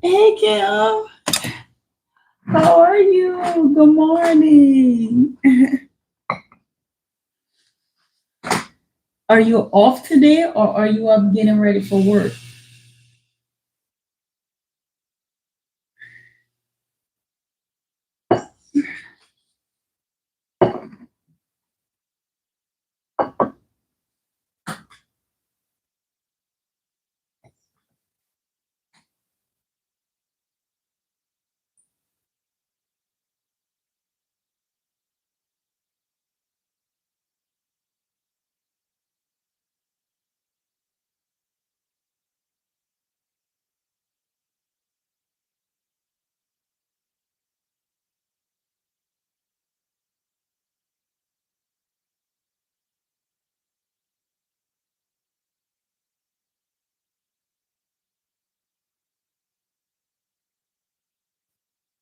Hey Kim, how are you? Good morning. Are you off today or are you up getting ready for work?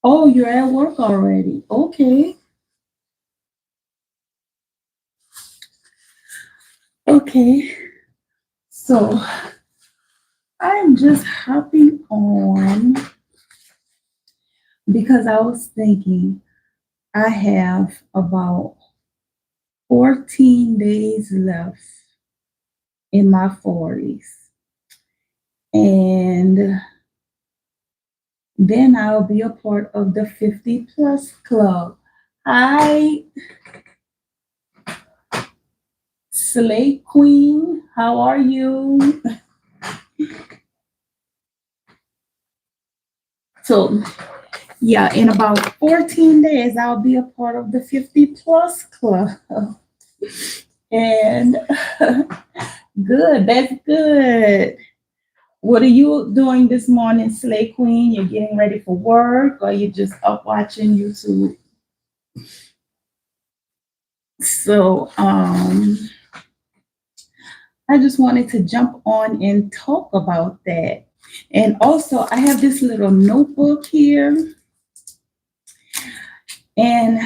Oh, you're at work already. Okay. Okay. So I'm just hopping on because I was thinking I have about 14 days left in my 40s. And then I'll be a part of the 50 plus club. Hi, Slay Queen. How are you? So, yeah, in about 14 days, I'll be a part of the 50 plus club. And good, that's good. What are you doing this morning, Slay Queen? You're getting ready for work or you just up watching YouTube? So, I just wanted to jump on and talk about that. And also, I have this little notebook here, and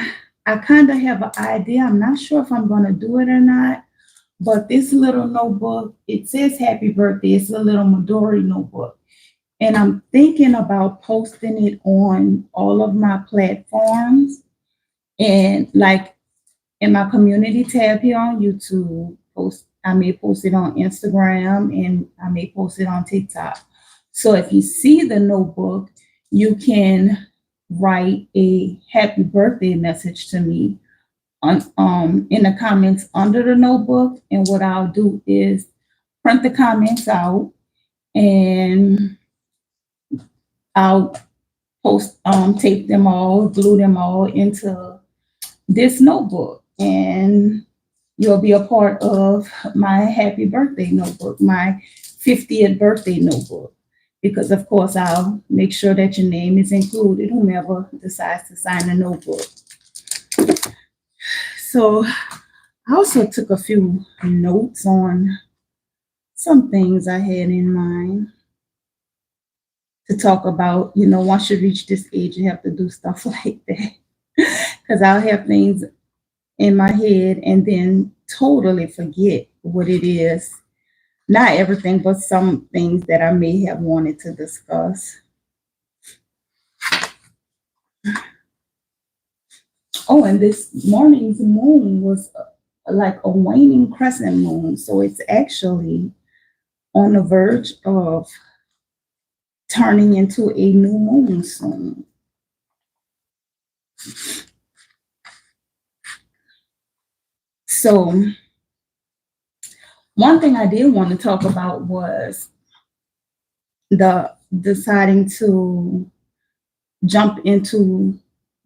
I kind of have an idea. I'm not sure if I'm going to do it or not, but this little notebook, it says happy birthday. It's a little Midori notebook. And I'm thinking about posting it on all of my platforms and like in my community tab here on YouTube, I may post it on Instagram and I may post it on TikTok. So if you see the notebook, you can write a happy birthday message to me on in the comments under the notebook. And what I'll do is print the comments out and I'll post tape them all, glue them all into this notebook. And you'll be a part of my happy birthday notebook, my 50th birthday notebook. Because, of course, I'll make sure that your name is included, whomever decides to sign the notebook. So, I also took a few notes on some things I had in mind to talk about. You know, once you reach this age, you have to do stuff like that. Because I'll have things in my head and then totally forget what it is. Not everything, but some things that I may have wanted to discuss. Oh, and this morning's moon was like a waning crescent moon. So it's actually on the verge of turning into a new moon soon. So, one thing I did want to talk about was the deciding to jump into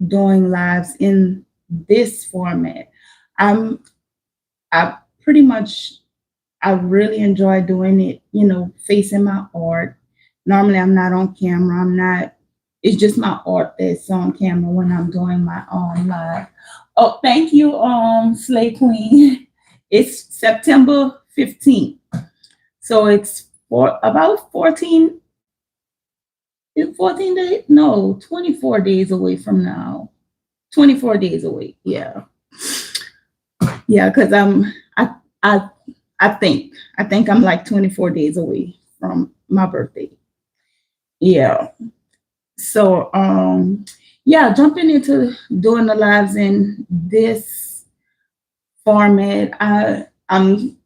doing lives in this format. I'm I pretty much I really enjoy doing it, you know, facing my art. Normally I'm not on camera. I'm not it's just my art that's on camera when I'm doing my own live. Oh, thank you, Slay Queen. It's September 15th. So it's for about 14 days? No, 24 days away from now. 24 days away. Yeah. Yeah, because I I think I'm like 24 days away from my birthday. Yeah. So yeah, jumping into doing the lives in this format, I'm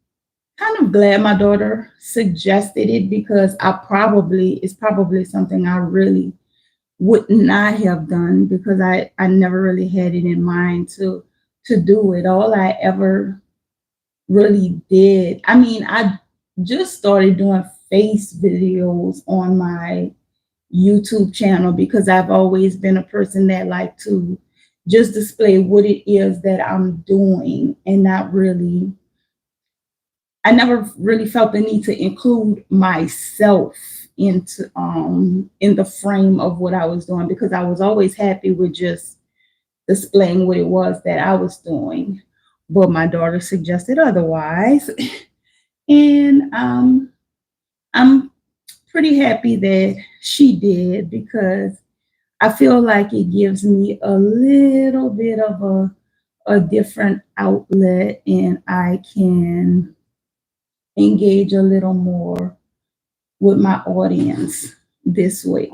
kind of glad my daughter suggested it because it's probably something I really would not have done because I never really had it in mind to do it. All I ever really did, I mean, I just started doing face videos on my YouTube channel because I've always been a person that like to just display what it is that I'm doing and not really, I never really felt the need to include myself into in the frame of what I was doing because I was always happy with just displaying what it was that I was doing. But my daughter suggested otherwise. And I'm pretty happy that she did because I feel like it gives me a little bit of a different outlet and I can engage a little more with my audience this way.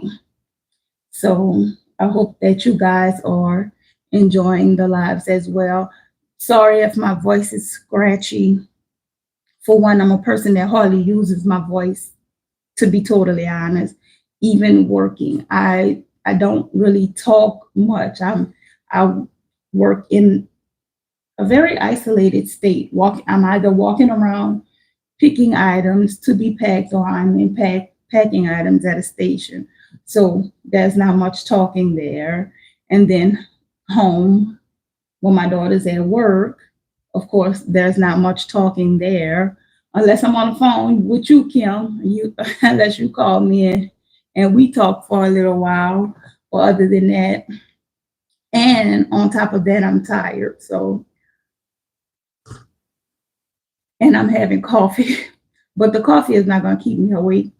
So I hope that you guys are enjoying the lives as well. Sorry if my voice is scratchy. For one, I'm a person that hardly uses my voice, to be totally honest. Even working, I don't really talk much. I work in a very isolated state. I'm either walking around picking items to be packed or I'm packing items at a station. So there's not much talking there. And then home, when my daughter's at work, of course, there's not much talking there unless I'm on the phone with you, Kim. You unless you call me and we talk for a little while. Or other than that, and on top of that, I'm tired. So and I'm having coffee, but the coffee is not going to keep me awake.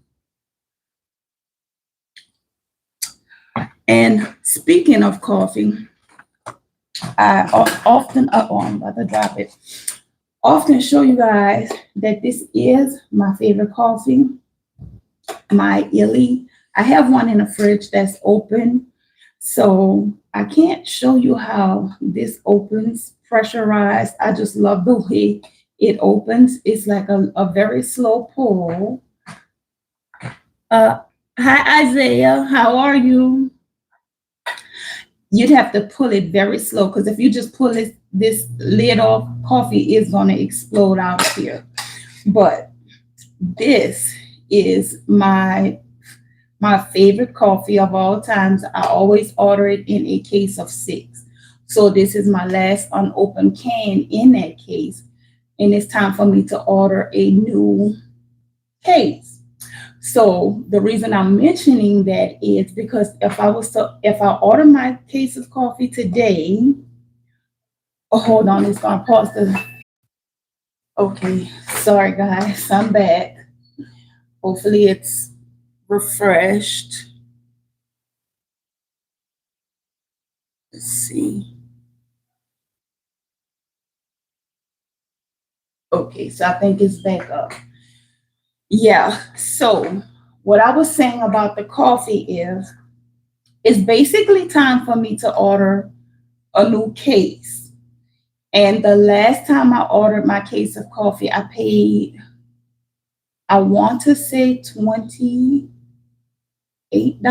And speaking of coffee, often, I'm about to drop it, often show you guys that this is my favorite coffee, my Illy. I have one in the fridge that's open, so I can't show you how this opens pressurized. I just love the way it opens. It's like a very slow pull. Uh, Hi, Isaiah. How are you? You'd have to pull it very slow because if you just pull this lid off, coffee is going to explode out of here. But this is my favorite coffee of all times. I always order it in a case of 6. So this is my last unopened can in that case. And it's time for me to order a new case. So the reason I'm mentioning that is because if I order my case of coffee today, oh, hold on, it's gonna pause the. Okay, sorry guys, I'm back. Hopefully it's refreshed. Let's see. Okay, so I think it's back up. Yeah. So what I was saying about the coffee is it's basically time for me to order a new case. And the last time I ordered my case of coffee, I paid, I want to say $28. I'm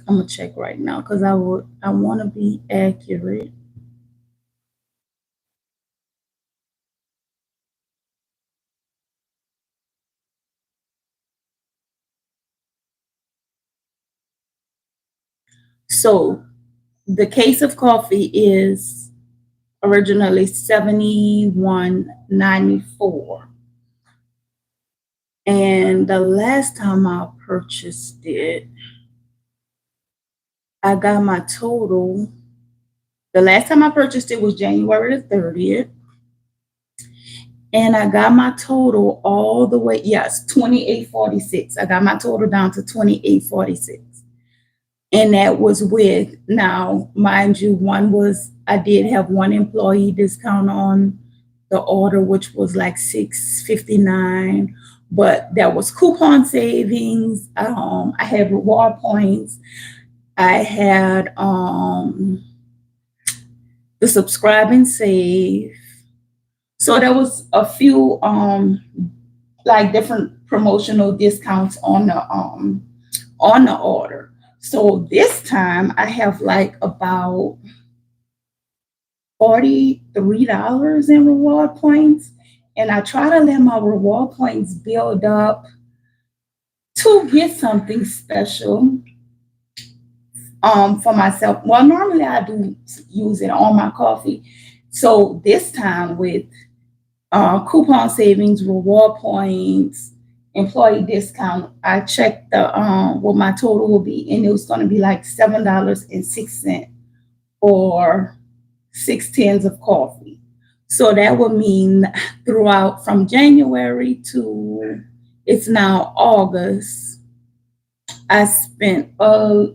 gonna check right now because I want to be accurate. So the case of coffee is originally 71.94. And the last time I purchased it, I got my total. The last time I purchased it was January the 30th. And I got my total all the way, yes, 28.46. I got my total down to 28.46. And that was with, now, mind you, I did have one employee discount on the order, which was like 6.59. but there was coupon savings. I had reward points. I had the subscribe and save. So there was a few like different promotional discounts on the order. So this time I have like about $43 in reward points. And I try to let my reward points build up to get something special for myself. Well, normally I do use it on my coffee. So this time with coupon savings, reward points, employee discount, I checked the what my total will be, and it was going to be like $7.06 or 6 tins of coffee. So that would mean throughout from January to it's now August, I spent a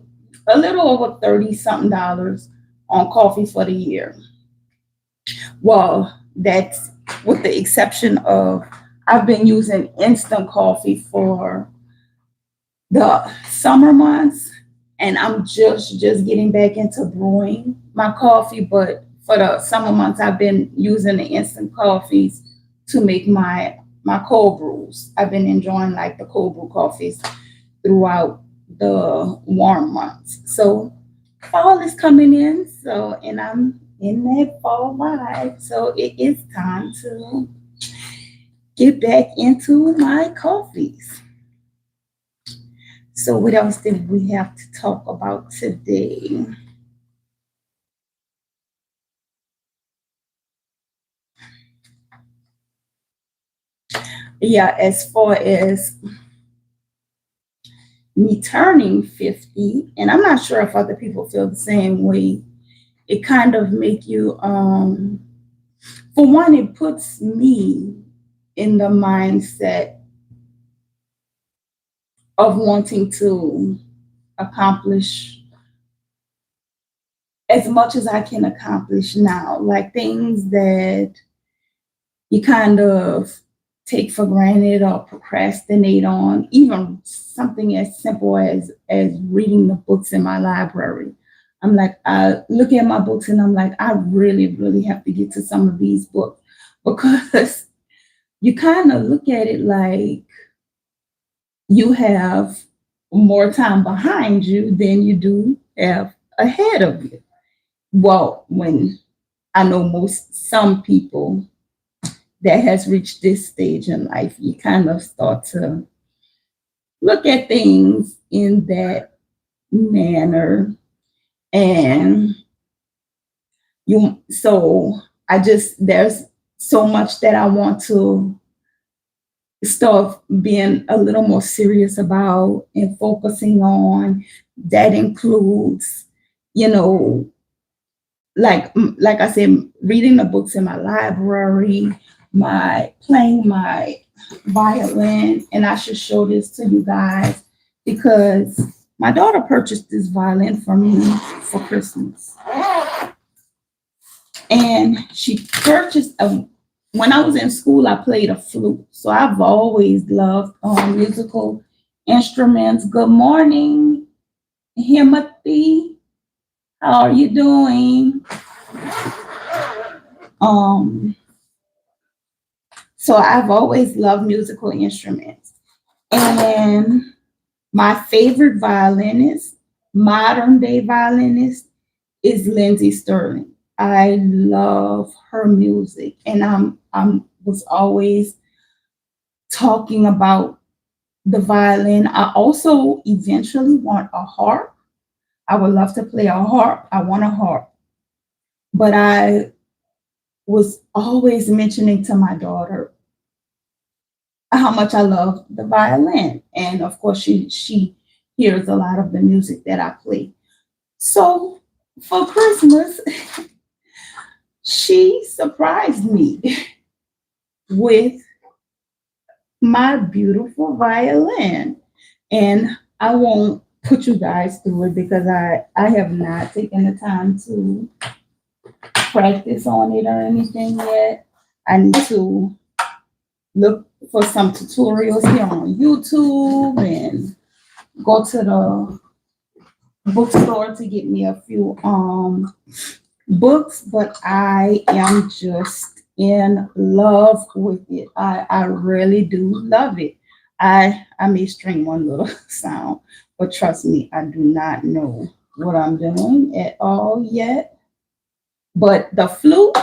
little over 30 something dollars on coffee for the year. Well, that's with the exception of I've been using instant coffee for the summer months, and I'm just getting back into brewing my coffee. But for the summer months, I've been using the instant coffees to make my cold brews. I've been enjoying like the cold brew coffees throughout the warm months. So fall is coming in, so and I'm in that fall vibe. So it is time to get back into my coffees. So what else did we have to talk about today? Yeah, as far as me turning 50, and I'm not sure if other people feel the same way, it kind of make you for one, it puts me in the mindset of wanting to accomplish as much as I can accomplish now, like things that you kind of take for granted or procrastinate on, even something as simple as reading the books in my library. I'm like, I look at my books and I'm like, I really have to get to some of these books because you kind of look at it like you have more time behind you than you do have ahead of you. Well, when I know some people that has reached this stage in life, you kind of start to look at things in that manner. And so there's so much that I want to start being a little more serious about and focusing on. That includes, you know, like I said, reading the books in my library, my playing my violin, and I should show this to you guys because my daughter purchased this violin for me for Christmas, and she purchased a. When I was in school, I played a flute, so I've always loved musical instruments. Good morning, Himothy. How are you doing? Um, so I've always loved musical instruments. And my favorite violinist, modern day violinist, is Lindsey Sterling. I love her music, and I'm was always talking about the violin. I also eventually want a harp. I would love to play a harp. I want a harp, but I was always mentioning to my daughter how much I love the violin. And of course, she hears a lot of the music that I play. So for Christmas, she surprised me with my beautiful violin. And I won't put you guys through it because I have not taken the time to practice on it or anything yet. I need to look for some tutorials here on YouTube and go to the bookstore to get me a few books, but I am just in love with it. I really do love it. I may string one little sound, but trust me, I do not know what I'm doing at all yet. But the flute,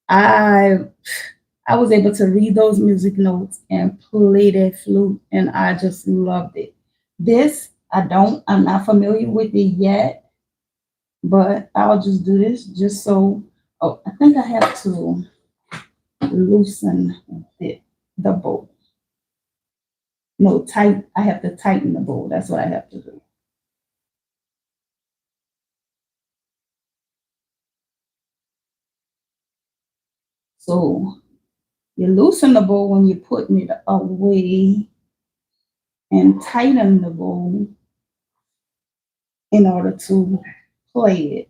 I I was able to read those music notes and play that flute, and I just loved it. This, I'm not familiar with it yet, but I'll just do this just so. Oh, I think I have to loosen the bow. No, I have to tighten the bow. That's what I have to do. So you loosen the bow when you're putting it away and tighten the bow in order to play it.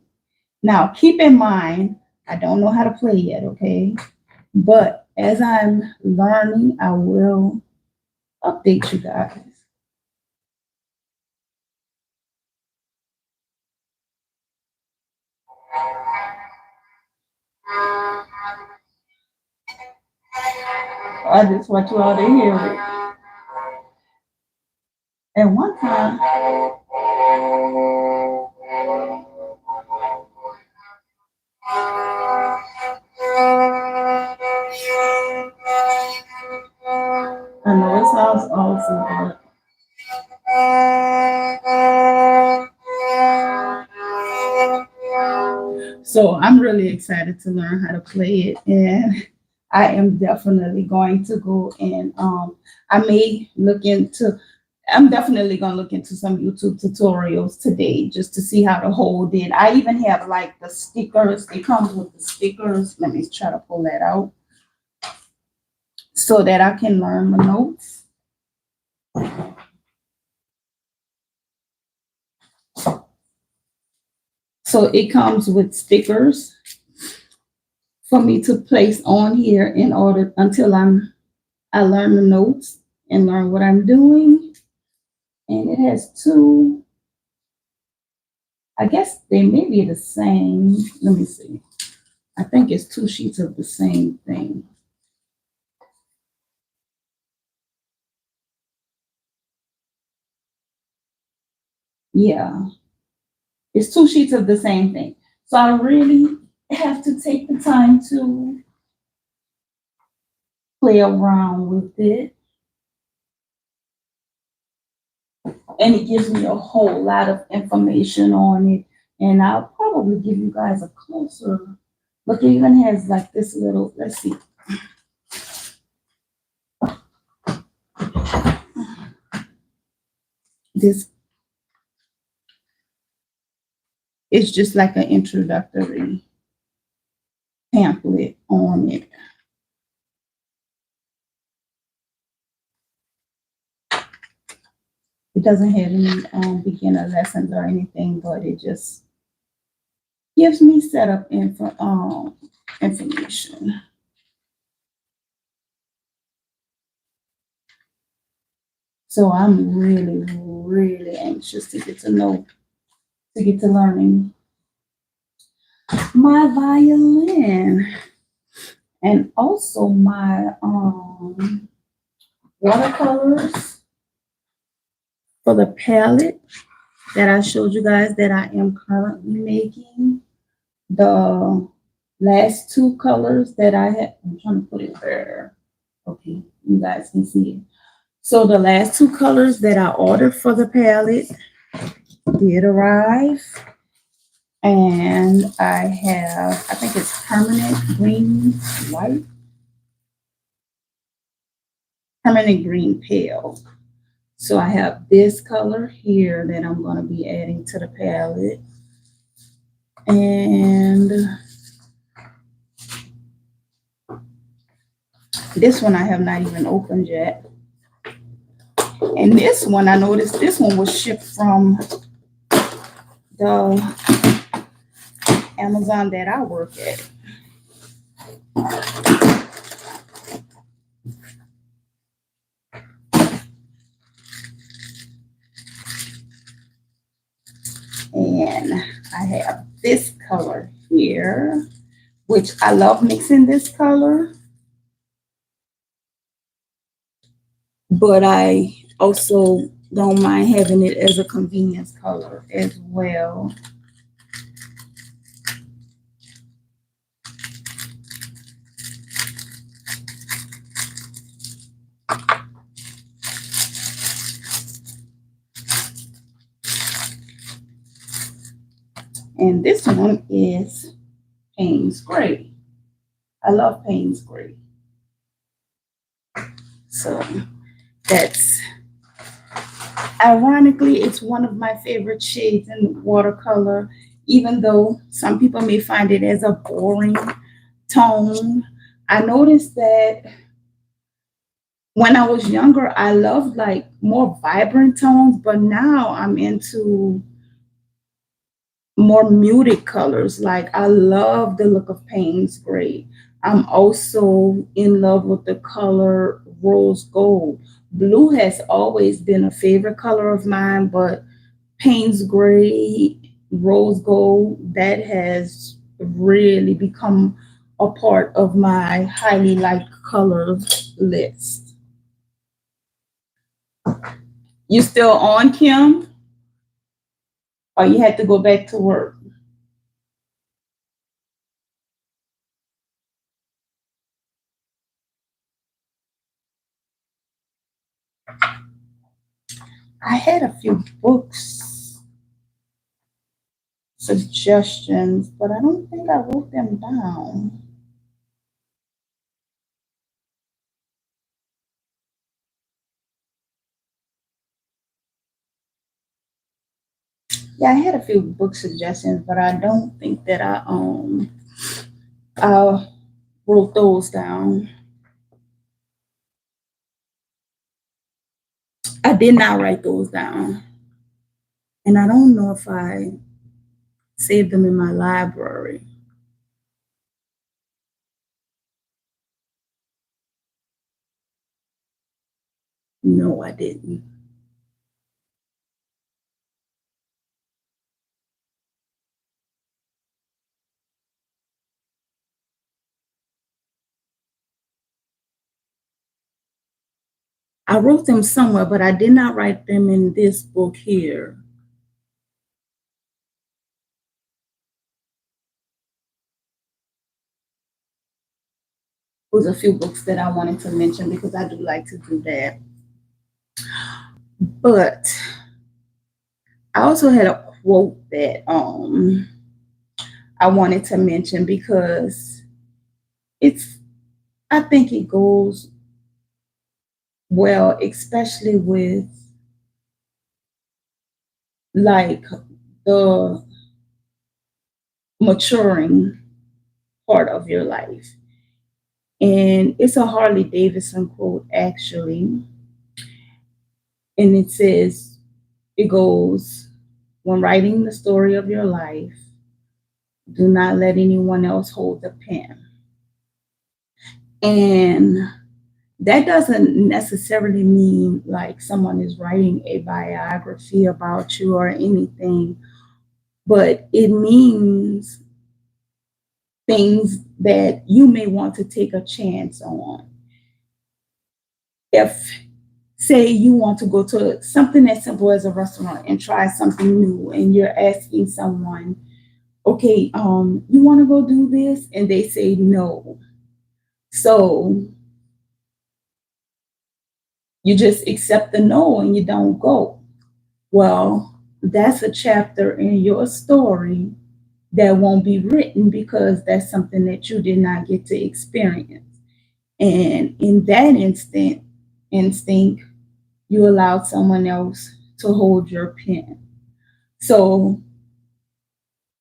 Now, keep in mind, I don't know how to play yet, okay? But as I'm learning, I will update you guys. I just want you all to hear it. At one time, I know it sounds awesome, but so I'm really excited to learn how to play it, and I am definitely going to go and I may look into. I'm definitely gonna look into some YouTube tutorials today just to see how to hold it. I even have like the stickers. It comes with the stickers. Let me try to pull that out so that I can learn the notes. So it comes with stickers for me to place on here in order until I learn the notes and learn what I'm doing. And it has two, I guess they may be the same. Let me see. I think it's two sheets of the same thing. Yeah, it's two sheets of the same thing. So I really have to take the time to play around with it. And it gives me a whole lot of information on it. And I'll probably give you guys a closer look. It even has like this little, let's see. This is just like an introductory pamphlet on it. It doesn't have any beginner lessons or anything, but it just gives me setup information. So I'm really, really anxious to get to know, to get to learning my violin and also my watercolors for the palette that I showed you guys that I am currently making. The last two colors that I had, I'm trying to put it there. Okay, you guys can see it. So the last two colors that I ordered for the palette did arrive. And I have, I think it's permanent green white, permanent green pale. So I have this color here that I'm going to be adding to the palette. And this one I have not even opened yet. And this one, I noticed this one was shipped from the Amazon that I work at. have this color here, which I love mixing this color, but I also don't mind having it as a convenience color as well. And this one is Payne's Gray. I love Payne's Gray. So that's, ironically, it's one of my favorite shades in watercolor, even though some people may find it as a boring tone. I noticed that when I was younger, I loved like more vibrant tones, but now I'm into more muted colors. Like I love the look of Payne's Gray. I'm also in love with the color rose gold. Blue has always been a favorite color of mine, but Payne's Gray, rose gold, that has really become a part of my highly liked colors list. You still on, Kim? Or you had to go back to work? I had a few books suggestions, but I don't think I wrote them down. Yeah, I had a few book suggestions, but I don't think that I wrote those down. I did not write those down, and I don't know if I saved them in my library. No, I didn't. I wrote them somewhere, but I did not write them in this book here. There was a few books that I wanted to mention because I do like to do that. But I also had a quote that I wanted to mention because it's, I think it goes well, especially with like the maturing part of your life. And it's a Harley Davidson quote, actually. And it says, it goes, when writing the story of your life, do not let anyone else hold the pen. And that doesn't necessarily mean like someone is writing a biography about you or anything, but it means things that you may want to take a chance on. If, say, you want to go to something as simple as a restaurant and try something new, and you're asking someone, okay, you want to go do this? And they say no. So you just accept the no and you don't go. Well, that's a chapter in your story that won't be written because that's something that you did not get to experience. And in that instinct, you allowed someone else to hold your pen. So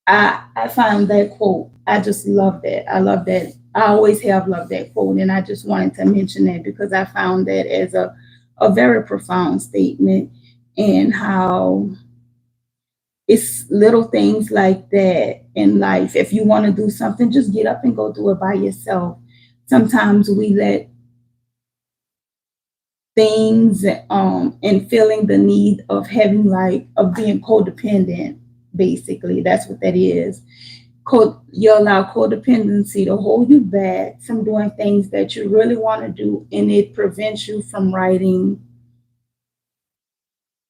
I found that quote. I just love that. I love that. I always have loved that quote, and I just wanted to mention that because I found that as a very profound statement, and how it's little things like that in life. If you want to do something, just get up and go do it by yourself. Sometimes we let things and feeling the need of having like of being codependent basically. That's what that is. You allow codependency to hold you back from doing things that you really want to do, and it prevents you from writing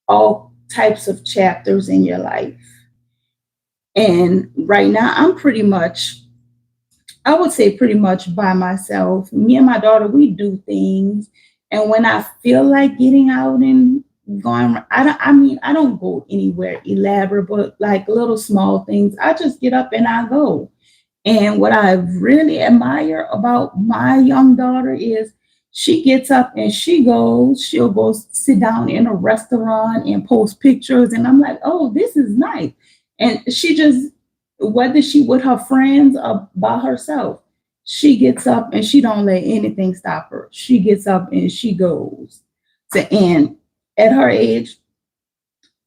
all types of chapters in your life. And right now, I would say pretty much by myself. Me and my daughter, we do things. And when I feel like getting out and going, I don't go anywhere elaborate, but like little small things. I just get up and I go. And what I really admire about my young daughter is she gets up and she'll go sit down in a restaurant and post pictures. And I'm like, oh, this is nice. And she just, whether she with her friends or by herself, she gets up and she don't let anything stop her. She gets up and she goes. And at her age,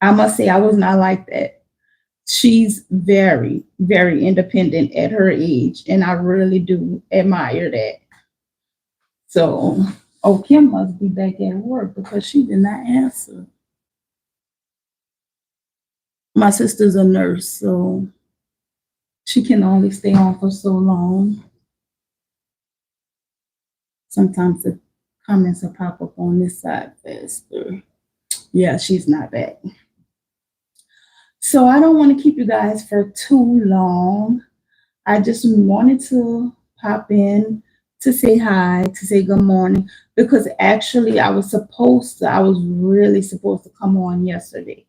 I must say I was not like that. She's very, very independent at her age, and I really do admire that. So, oh, Kim must be back at work because she did not answer. My sister's a nurse, so she can only stay on for so long. Sometimes the comments will pop up on this side faster. Yeah, she's not back. So I don't want to keep you guys for too long. I just wanted to pop in to say hi, to say good morning, because actually I was really supposed to come on yesterday.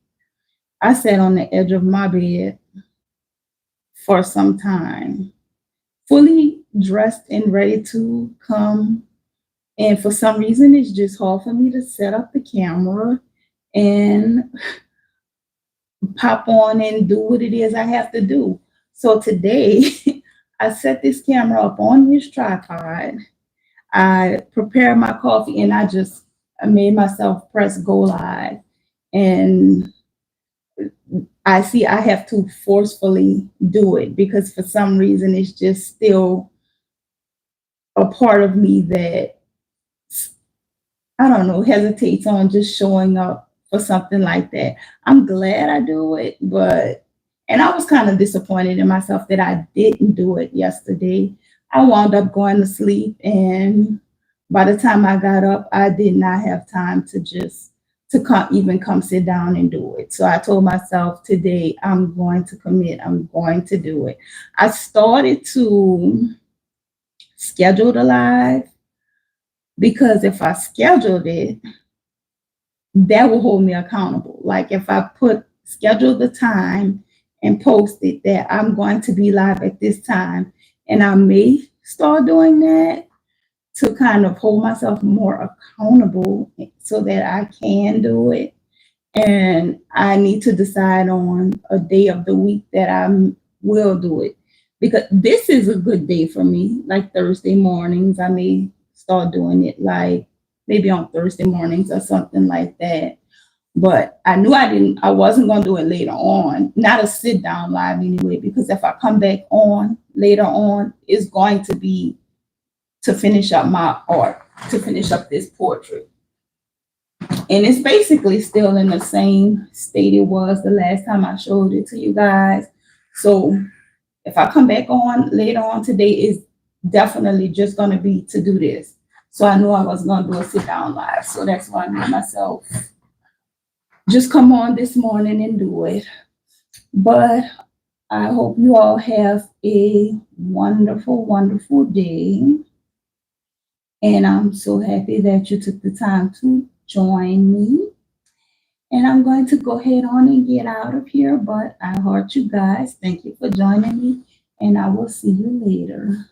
I sat on the edge of my bed for some time, fully dressed and ready to come. And for some reason, it's just hard for me to set up the camera and pop on and do what it is I have to do. So today, I set this camera up on this tripod. I prepared my coffee and I made myself press go live. And I see I have to forcefully do it because for some reason it's just still a part of me that I don't know, hesitates on just showing up for something like that. I'm glad I do it, and I was kind of disappointed in myself that I didn't do it yesterday. I wound up going to sleep, and by the time I got up, I did not have time to come sit down and do it. So I told myself today I'm going to commit. I'm going to do it. I started to schedule the live because if I scheduled it, that will hold me accountable. Like if I schedule the time and post it that I'm going to be live at this time, and I may start doing that to kind of hold myself more accountable so that I can do it. And I need to decide on a day of the week that I will do it because this is a good day for me. Like Thursday mornings, I may start doing it like maybe on Thursday mornings or something like that. But I knew I wasn't going to do it later on, not a sit down live anyway, because if I come back on later on, it's going to be to finish up my art, to finish up this portrait. And it's basically still in the same state it was the last time I showed it to you guys. So if I come back on later on today, it's definitely just going to be to do this. So I knew I was going to do a sit down live. So that's why I made myself just come on this morning and do it. But I hope you all have a wonderful, wonderful day. And I'm so happy that you took the time to join me. And I'm going to go ahead on and get out of here. But I heart you guys. Thank you for joining me. And I will see you later.